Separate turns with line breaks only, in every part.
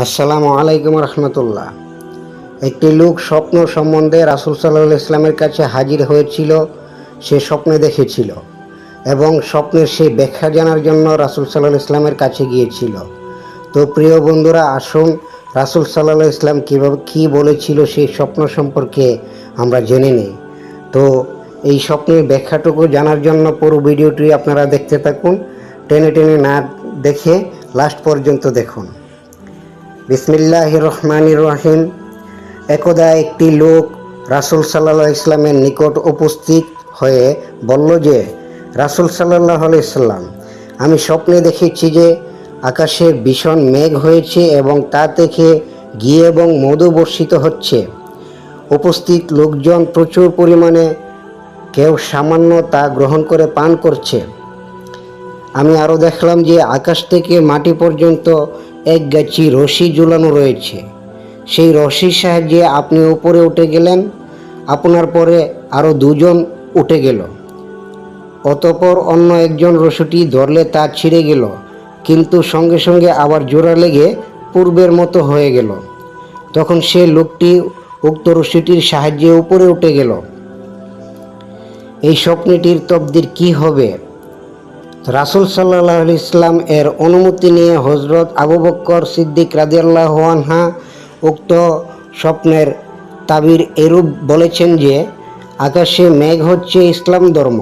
আসসালামু আলাইকুম রহমতুল্লাহ। একটি লোক স্বপ্ন সম্বন্ধে রাসূল সাল্লাল্লাহু আলাইহি ইসলামের কাছে হাজির হয়েছিল। সে স্বপ্নে দেখেছিল এবং স্বপ্নের সেই ব্যাখ্যা জানার জন্য রাসূল সাল্লাল্লাহু আলাইহি ইসলামের কাছে গিয়েছিল। তো প্রিয় বন্ধুরা, আসুন রাসূল সাল্লাল্লাহু আলাইহি ইসলাম কী বলেছিল সেই স্বপ্ন সম্পর্কে আমরা জেনে নিই। তো এই স্বপ্নের ব্যাখ্যাটুকু জানার জন্য পুরো ভিডিওটি আপনারা দেখতে থাকুন, টেনে টেনে না দেখে লাস্ট পর্যন্ত দেখুন। বিসমিল্লাহির রহমানির রহিম। একদা একটি লোক রাসূল সাল্লাল্লাহু আলাইহি ইসলামের নিকট উপস্থিত হয়ে বলল যে, রাসূল সাল্লাল্লাহু আলাইহি ইসলাম, আমি স্বপ্নে দেখেছি যে আকাশে ভীষণ মেঘ হয়েছে এবং তা থেকে ঘি এবং মধু বর্ষিত হচ্ছে। উপস্থিত লোকজন প্রচুর পরিমাণে, কেউ সামান্য তা গ্রহণ করে পান করছে। আমি আরও দেখলাম যে আকাশ থেকে মাটি পর্যন্ত এক গাছি রশি ঝুলানো রয়েছে। সেই রশির সাহায্যে আপনি উপরে উঠে গেলেন, আপনার পরে আরও দুজন উঠে গেল। অতঃপর অন্য একজন রশিটি ধরলে তা ছিঁড়ে গেল, কিন্তু সঙ্গে সঙ্গে আবার জোড়া লেগে পূর্বের মতো হয়ে গেল। তখন সে লোকটি উক্ত রশিটির সাহায্যে উপরে উঠে গেল। এই স্বপ্নটির তকদির কী হবে? রাসূল সাল্লাল্লাহু আলাইহি ইসলাম এর অনুমতি নিয়ে হযরত আবু বকর সিদ্দিক রাদিয়াল্লাহু আনহু উক্ত স্বপ্নের তাবির এরূপ বলেছেন যে, আকাশে মেঘ হচ্ছে ইসলাম ধর্ম,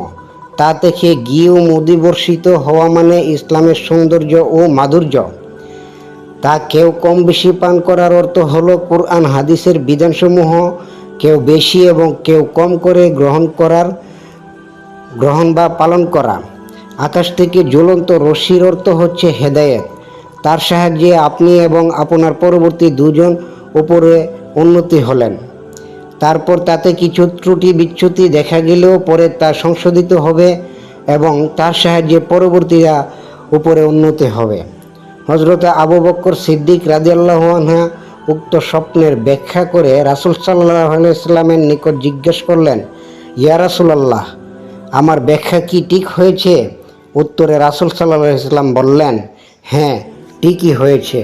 তা থেকে ঘি ও মধু বর্ষিত হওয়া মানে ইসলামের সৌন্দর্য ও মাধুর্য। তা কেউ কম বেশি পান করার অর্থ হলো কুরআন হাদিসের বিধানসমূহ কেউ বেশি এবং কেউ কম করে গ্রহণ বা পালন করা। আকাশ থেকে জ্বলন্ত রশ্মির অর্থ হচ্ছে হেদায়েত, তার সাহায্যে আপনি এবং আপনার পরবর্তী দুজন উপরে উন্নতি হলেন। তারপর তাতে কিছু ত্রুটি বিচ্যুতি দেখা গেলেও পরে তা সংশোধিত হবে এবং তার সাহায্যে পরবর্তীরা উপরে উন্নতি হবে। হযরত আবু বকর সিদ্দিক রাদিয়াল্লাহু আনহু উক্ত স্বপ্নের ব্যাখ্যা করে রাসূল সাল্লাল্লাহু আলাইহি ওয়াসাল্লামের নিকট জিজ্ঞেস করলেন, ইয়া রাসূলুল্লাহ, আমার ব্যাখ্যা কি ঠিক হয়েছে? উত্তরে রাসূল সাল্লাল্লাহু আলাইহি ওয়াসাল্লাম বললেন, হ্যাঁ, ঠিকই হয়েছে।